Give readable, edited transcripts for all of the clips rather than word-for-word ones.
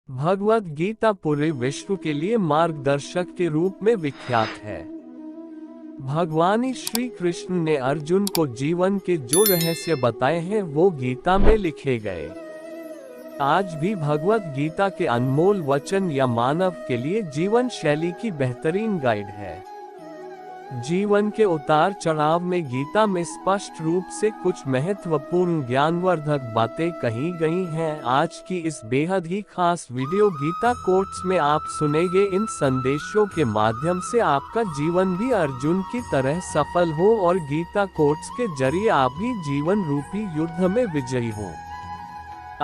भगवद गीता पूरे विश्व के लिए मार्गदर्शक के रूप में विख्यात है। भगवान श्री कृष्ण ने अर्जुन को जीवन के जो रहस्य बताए हैं वो गीता में लिखे गए। आज भी भगवद गीता के अनमोल वचन या मानव के लिए जीवन शैली की बेहतरीन गाइड है। जीवन के उतार चढ़ाव में गीता में स्पष्ट रूप से कुछ महत्वपूर्ण ज्ञानवर्धक बातें कही गई हैं। आज की इस बेहद ही खास वीडियो गीता कोट्स में आप सुनेंगे। इन संदेशों के माध्यम से आपका जीवन भी अर्जुन की तरह सफल हो और गीता कोट्स के जरिए आप भी जीवन रूपी युद्ध में विजयी हो।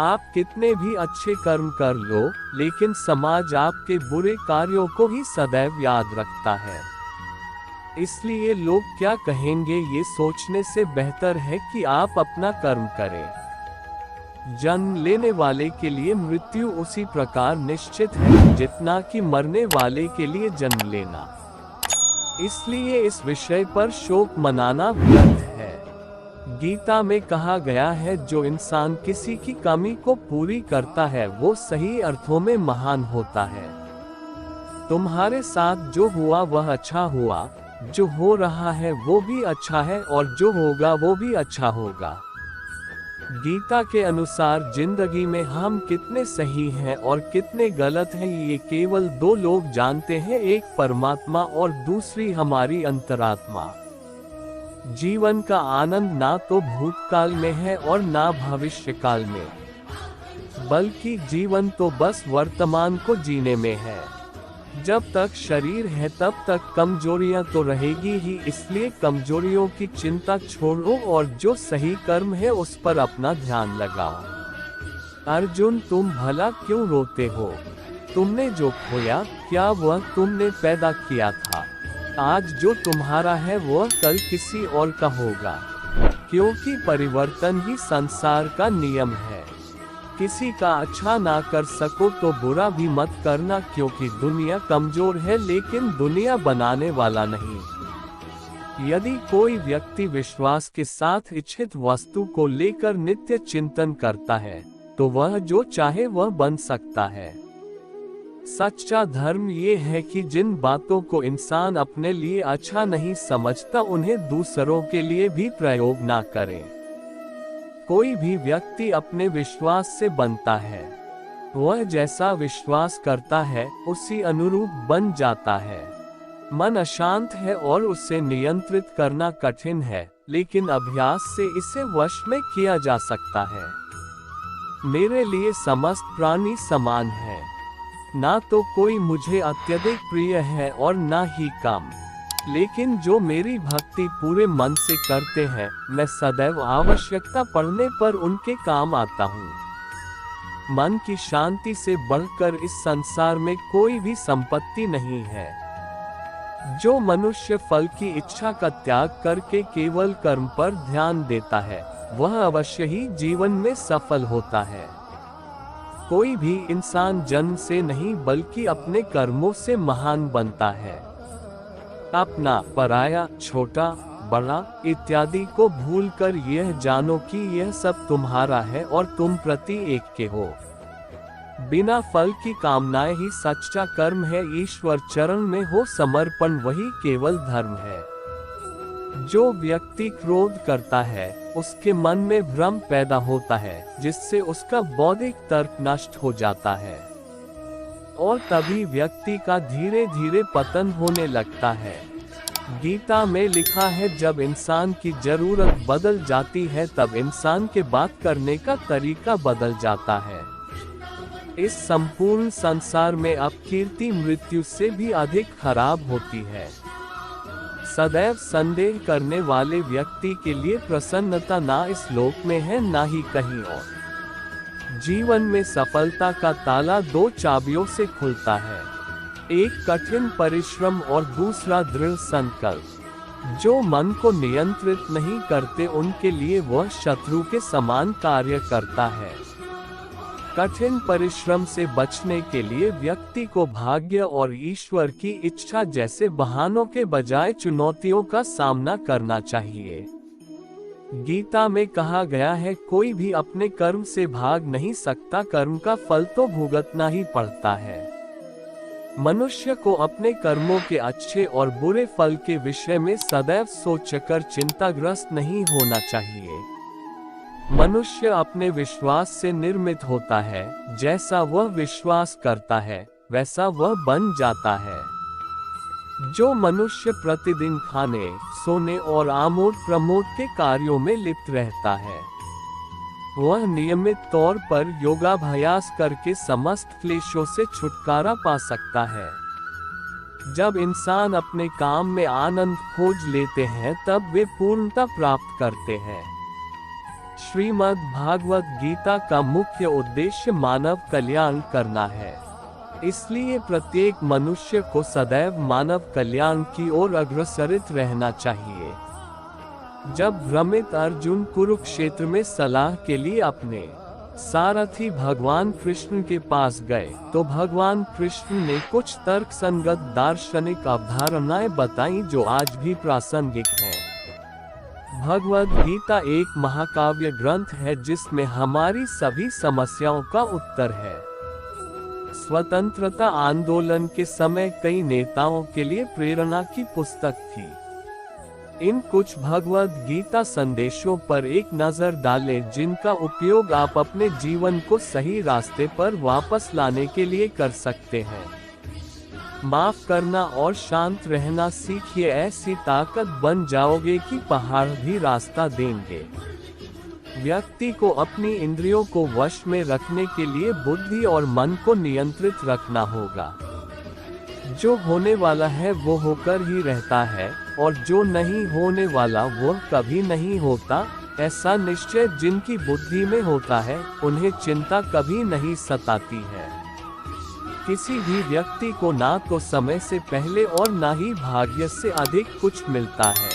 आप कितने भी अच्छे कर्म कर लो, लेकिन समाज आपके बुरे कार्यों को ही सदैव याद रखता है। इसलिए लोग क्या कहेंगे ये सोचने से बेहतर है कि आप अपना कर्म करें। जन्म लेने वाले के लिए मृत्यु उसी प्रकार निश्चित है जितना कि मरने वाले के लिए जन्म लेना। इसलिए इस विषय पर शोक मनाना व्यर्थ है। गीता में कहा गया है, जो इंसान किसी की कमी को पूरी करता है वो सही अर्थों में महान होता है। तुम्हारे साथ जो हुआ वह अच्छा हुआ, जो हो रहा है वो भी अच्छा है और जो होगा वो भी अच्छा होगा। गीता के अनुसार जिंदगी में हम कितने सही हैं और कितने गलत हैं ये केवल दो लोग जानते हैं, एक परमात्मा और दूसरी हमारी अंतरात्मा। जीवन का आनंद ना तो भूतकाल में है और ना भविष्यकाल में, बल्कि जीवन तो बस वर्तमान को जीने में है। जब तक शरीर है तब तक कमजोरियां तो रहेगी ही, इसलिए कमजोरियों की चिंता छोड़ो और जो सही कर्म है उस पर अपना ध्यान लगाओ। अर्जुन, तुम भला क्यों रोते हो? तुमने जो खोया क्या वह तुमने पैदा किया था? आज जो तुम्हारा है वह कल किसी और का होगा, क्योंकि परिवर्तन ही संसार का नियम है। किसी का अच्छा ना कर सको तो बुरा भी मत करना, क्योंकि दुनिया कमजोर है लेकिन दुनिया बनाने वाला नहीं। यदि कोई व्यक्ति विश्वास के साथ इच्छित वस्तु को लेकर नित्य चिंतन करता है तो वह जो चाहे वह बन सकता है। सच्चा धर्म ये है कि जिन बातों को इंसान अपने लिए अच्छा नहीं समझता उन्हें दूसरों के लिए भी प्रयोग ना करे। कोई भी व्यक्ति अपने विश्वास से बनता है, वह जैसा विश्वास करता है उसी अनुरूप बन जाता है। मन अशांत है और उसे नियंत्रित करना कठिन है, लेकिन अभ्यास से इसे वश में किया जा सकता है। मेरे लिए समस्त प्राणी समान है, ना तो कोई मुझे अत्यधिक प्रिय है और ना ही कम, लेकिन जो मेरी भक्ति पूरे मन से करते हैं मैं सदैव आवश्यकता पड़ने पर उनके काम आता हूँ। मन की शांति से बढ़कर इस संसार में कोई भी संपत्ति नहीं है। जो मनुष्य फल की इच्छा का त्याग करके केवल कर्म पर ध्यान देता है वह अवश्य ही जीवन में सफल होता है। कोई भी इंसान जन्म से नहीं बल्कि अपने कर्मों से महान बनता है। अपना, पराया, छोटा, बड़ा इत्यादि को भूलकर यह जानो कि यह सब तुम्हारा है और तुम प्रति एक के हो। बिना फल की कामनाएं ही सच्चा कर्म है। ईश्वर चरण में हो समर्पण वही केवल धर्म है। जो व्यक्ति क्रोध करता है उसके मन में भ्रम पैदा होता है, जिससे उसका बौद्धिक तर्क नष्ट हो जाता है और तभी व्यक्ति का धीरे धीरे पतन होने लगता है। गीता में लिखा है, जब इंसान की जरूरत बदल जाती है तब इंसान के बात करने का तरीका बदल जाता है। इस संपूर्ण संसार में अपकीर्ति मृत्यु से भी अधिक खराब होती है। सदैव संदेह करने वाले व्यक्ति के लिए प्रसन्नता ना इस लोक में है ना ही कहीं और। जीवन में सफलता का ताला दो चाबियों से खुलता है, एक कठिन परिश्रम और दूसरा दृढ़ संकल्प। जो मन को नियंत्रित नहीं करते उनके लिए वह शत्रु के समान कार्य करता है। कठिन परिश्रम से बचने के लिए व्यक्ति को भाग्य और ईश्वर की इच्छा जैसे बहानों के बजाय चुनौतियों का सामना करना चाहिए। गीता में कहा गया है, कोई भी अपने कर्म से भाग नहीं सकता, कर्म का फल तो भुगतना ही पड़ता है। मनुष्य को अपने कर्मों के अच्छे और बुरे फल के विषय में सदैव सोचकर चिंताग्रस्त नहीं होना चाहिए। मनुष्य अपने विश्वास से निर्मित होता है, जैसा वह विश्वास करता है वैसा वह बन जाता है। जो मनुष्य प्रतिदिन खाने, सोने और आमोद प्रमोद के कार्यों में लिप्त रहता है, वह नियमित तौर पर योगाभ्यास करके समस्त क्लेशों से छुटकारा पा सकता है। जब इंसान अपने काम में आनंद खोज लेते हैं तब वे पूर्णता प्राप्त करते हैं। श्रीमद् भागवत गीता का मुख्य उद्देश्य मानव कल्याण करना है, इसलिए प्रत्येक मनुष्य को सदैव मानव कल्याण की ओर अग्रसरित रहना चाहिए। जब भ्रमित अर्जुन कुरुक्षेत्र में सलाह के लिए अपने सारथी भगवान कृष्ण के पास गए तो भगवान कृष्ण ने कुछ तर्कसंगत दार्शनिक अवधारणाएं बताई जो आज भी प्रासंगिक हैं। भगवद गीता एक महाकाव्य ग्रंथ है जिसमें हमारी सभी समस्याओं का उत्तर है। स्वतंत्रता आंदोलन के समय कई नेताओं के लिए प्रेरणा की पुस्तक थी। इन कुछ भगवद गीता संदेशों पर एक नजर डालें जिनका उपयोग आप अपने जीवन को सही रास्ते पर वापस लाने के लिए कर सकते हैं। माफ करना और शांत रहना सीखिए, ऐसी ताकत बन जाओगे कि पहाड़ भी रास्ता देंगे। व्यक्ति को अपनी इंद्रियों को वश में रखने के लिए बुद्धि और मन को नियंत्रित रखना होगा। जो होने वाला है वो होकर ही रहता है और जो नहीं होने वाला वो कभी नहीं होता। ऐसा निश्चय जिनकी बुद्धि में होता है उन्हें चिंता कभी नहीं सताती है। किसी भी व्यक्ति को ना तो समय से पहले और ना ही भाग्य से अधिक कुछ मिलता है,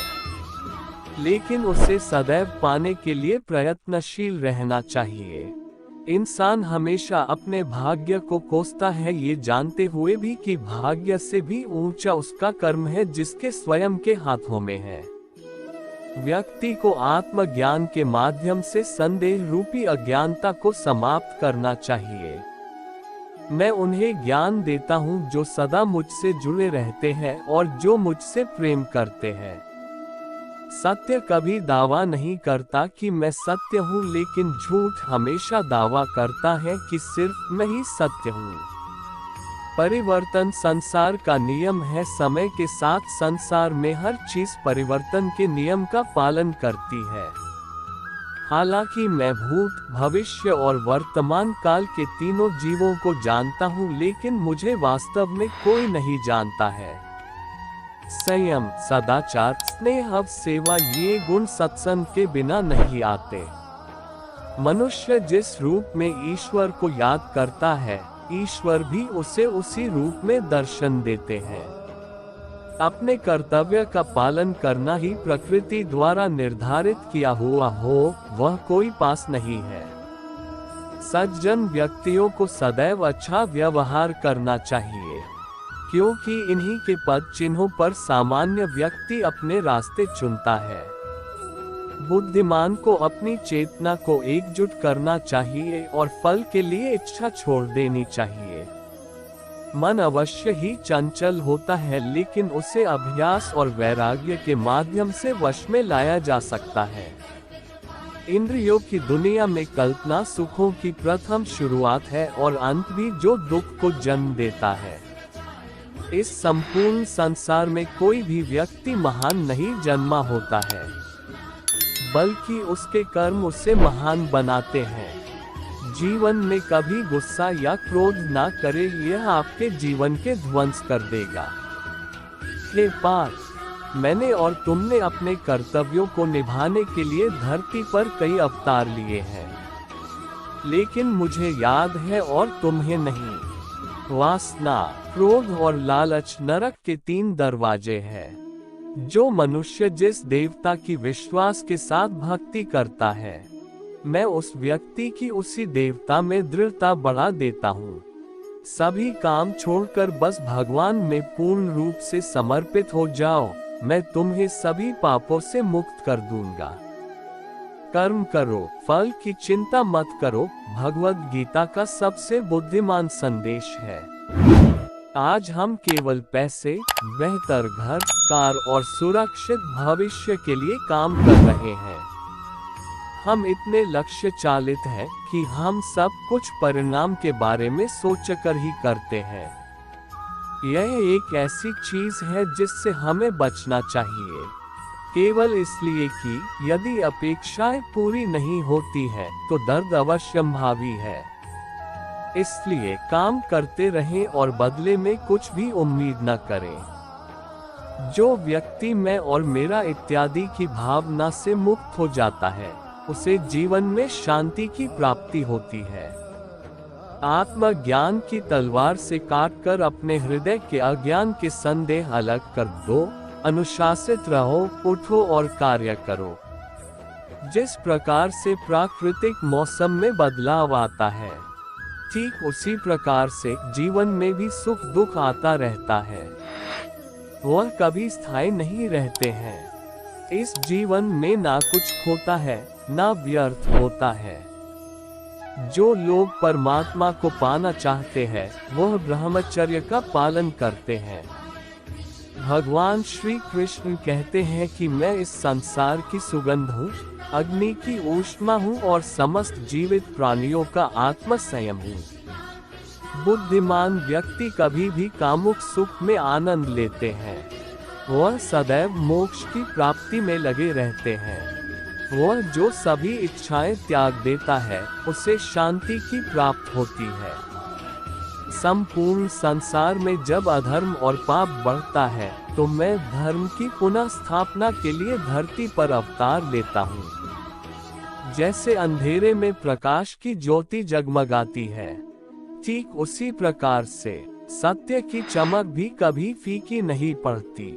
लेकिन उसे सदैव पाने के लिए प्रयत्नशील रहना चाहिए। इंसान हमेशा अपने भाग्य को कोसता है, ये जानते हुए भी कि भाग्य से भी ऊंचा उसका कर्म है जिसके स्वयं के हाथों में है। व्यक्ति को आत्मज्ञान के माध्यम से संदेह रूपी अज्ञानता को समाप्त करना चाहिए। मैं उन्हें ज्ञान देता हूँ जो सदा मुझसे जुड़े रहते हैं और जो मुझसे प्रेम करते हैं। सत्य कभी दावा नहीं करता कि मैं सत्य हूँ, लेकिन झूठ हमेशा दावा करता है कि सिर्फ मैं ही सत्य हूँ। परिवर्तन संसार का नियम है। समय के साथ संसार में हर चीज परिवर्तन के नियम का पालन करती है। हालांकि मैं भूत, भविष्य और वर्तमान काल के तीनों जीवों को जानता हूँ, लेकिन मुझे वास्तव में कोई नहीं जानता है। संयम, सदाचार, स्नेह, सेवा ये गुण सत्संग के बिना नहीं आते। मनुष्य जिस रूप में ईश्वर को याद करता है, ईश्वर भी उसे उसी रूप में दर्शन देते हैं। अपने कर्तव्य का पालन करना ही प्रकृति द्वारा निर्धारित किया हुआ हो, वह कोई पास नहीं है। सज्जन व्यक्तियों को सदैव अच्छा व्यवहार करना चाहिए, क्योंकि इन्हीं के पद चिन्हों पर सामान्य व्यक्ति अपने रास्ते चुनता है। बुद्धिमान को अपनी चेतना को एकजुट करना चाहिए और फल के लिए इच्छा छोड़ देनी चाहिए। मन अवश्य ही चंचल होता है, लेकिन उसे अभ्यास और वैराग्य के माध्यम से वश में लाया जा सकता है। इंद्रियों की दुनिया में कल्पना सुखों की प्रथम शुरुआत है और अंत भी जो दुख को जन्म देता है। इस संपूर्ण संसार में कोई भी व्यक्ति महान नहीं जन्मा होता है, बल्कि उसके कर्म उसे महान बनाते हैं। जीवन में कभी गुस्सा या क्रोध ना करे, यह आपके जीवन के ध्वंस कर देगा। हे पार्थ, मैंने और तुमने अपने कर्तव्यों को निभाने के लिए धरती पर कई अवतार लिए हैं, लेकिन मुझे याद है और तुम्हें नहीं। वासना, क्रोध और लालच नरक के 3 दरवाजे हैं। जो मनुष्य जिस देवता की विश्वास के साथ भक्ति करता है, मैं उस व्यक्ति की उसी देवता में दृढ़ता बढ़ा देता हूँ। सभी काम छोड़कर बस भगवान में पूर्ण रूप से समर्पित हो जाओ, मैं तुम्हें सभी पापों से मुक्त कर दूंगा। कर्म करो, फल की चिंता मत करो, भगवद गीता का सबसे बुद्धिमान संदेश है। आज हम केवल पैसे, बेहतर घर, कार और सुरक्षित भविष्य के लिए काम कर रहे हैं। हम इतने लक्ष्य चालित हैं कि हम सब कुछ परिणाम के बारे में सोचकर ही करते हैं। यह एक ऐसी चीज है जिससे हमें बचना चाहिए, केवल इसलिए कि यदि अपेक्षाएं पूरी नहीं होती हैं तो दर्द अवश्यंभावी है। इसलिए काम करते रहें और बदले में कुछ भी उम्मीद न करें। जो व्यक्ति मैं और मेरा इत्यादि की भावना से मुक्त हो जाता है, उसे जीवन में शांति की प्राप्ति होती है। आत्मज्ञान की तलवार से काटकर अपने हृदय के अज्ञान के संदेह अलग कर दो। अनुशासित रहो, उठो और कार्य करो। जिस प्रकार से प्राकृतिक मौसम में बदलाव आता है, ठीक उसी प्रकार से जीवन में भी सुख दुख आता रहता है। वह कभी स्थायी नहीं रहते हैं। इस जीवन में ना कुछ खोता है, ना व्यर्थ होता है। जो लोग परमात्मा को पाना चाहते हैं, वह ब्रह्मचर्य का पालन करते हैं। भगवान श्री कृष्ण कहते हैं कि मैं इस संसार की सुगंध हूँ, अग्नि की ऊष्मा हूँ और समस्त जीवित प्राणियों का आत्म संयम हूँ। बुद्धिमान व्यक्ति कभी भी कामुक सुख में आनंद लेते हैं। वह सदैव मोक्ष की प्राप्ति में लगे रहते हैं। वह जो सभी इच्छाएं त्याग देता है, उसे शांति की प्राप्त होती है। संपूर्ण संसार में जब अधर्म और पाप बढ़ता है, तो मैं धर्म की पुनः स्थापना के लिए धरती पर अवतार लेता हूँ। जैसे अंधेरे में प्रकाश की ज्योति जगमगाती है, ठीक उसी प्रकार से सत्य की चमक भी कभी फीकी नहीं पड़ती।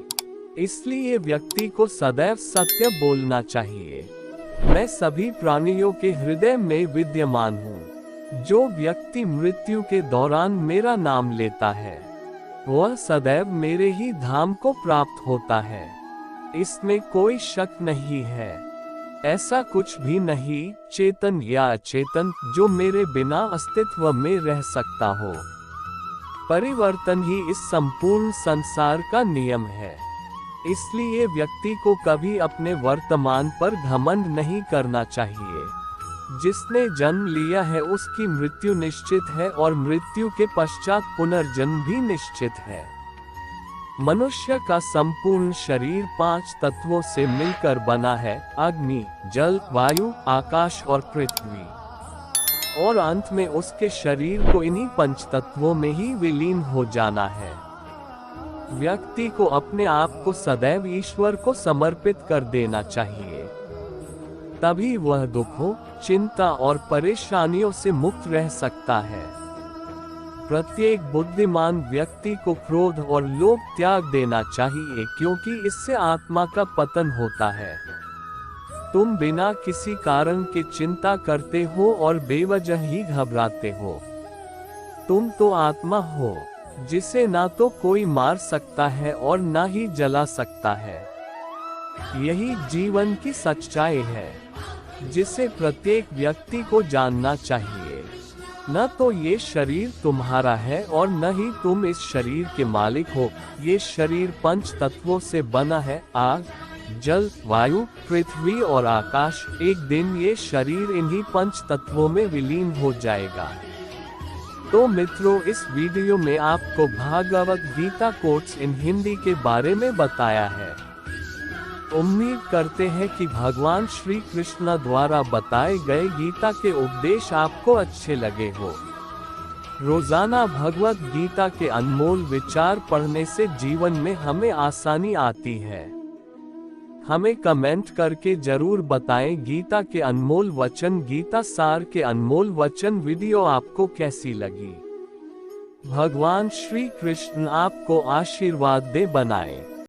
इसलिए व्यक्ति को सदैव सत्य बोलना चाहिए। मैं सभी प्राणियों के हृदय में विद्यमान हूँ। जो व्यक्ति मृत्यु के दौरान मेरा नाम लेता है, वह सदैव मेरे ही धाम को प्राप्त होता है। इसमें कोई शक नहीं है। ऐसा कुछ भी नहीं, चेतन या अचेतन, जो मेरे बिना अस्तित्व में रह सकता हो। परिवर्तन ही इस संपूर्ण संसार का नियम है। इसलिए व्यक्ति को कभी अपने वर्तमान पर घमंड नहीं करना चाहिए। जिसने जन्म लिया है उसकी मृत्यु निश्चित है और मृत्यु के पश्चात पुनर्जन्म भी निश्चित है। मनुष्य का संपूर्ण शरीर 5 तत्वों से मिलकर बना है: अग्नि, जल, वायु, आकाश और पृथ्वी। और अंत में उसके शरीर को इन्हीं 5 तत्वों में ही विलीन हो जाना है। व्यक्ति को अपने आप को सदैव ईश्वर को समर्पित कर देना चाहिए। तभी वह दुखों, चिंता और परेशानियों से मुक्त रह सकता है। प्रत्येक बुद्धिमान व्यक्ति को क्रोध और लोभ त्याग देना चाहिए, क्योंकि इससे आत्मा का पतन होता है। तुम बिना किसी कारण के चिंता करते हो और बेवजह ही घबराते हो। तुम तो आत्मा हो, जिसे ना तो कोई मार सकता है और ना ही जला सकता है। यही जीवन की सच्चाई है, जिसे प्रत्येक व्यक्ति को जानना चाहिए। न तो ये शरीर तुम्हारा है और न ही तुम इस शरीर के मालिक हो। ये शरीर 5 तत्वों से बना है: आग, जल, वायु, पृथ्वी और आकाश। एक दिन ये शरीर इन्हीं 5 तत्वों में विलीन हो जाएगा। तो मित्रों, इस वीडियो में आपको भागवत गीता कोट्स इन हिंदी के बारे में बताया है। उम्मीद करते हैं कि भगवान श्री कृष्ण द्वारा बताए गए गीता के उपदेश आपको अच्छे लगे हो। रोजाना भगवत गीता के अनमोल विचार पढ़ने से जीवन में हमें आसानी आती है। हमें कमेंट करके जरूर बताएं गीता के अनमोल वचन, गीता सार के अनमोल वचन वीडियो आपको कैसी लगी। भगवान श्री कृष्ण आपको आशीर्वाद दे बनाए।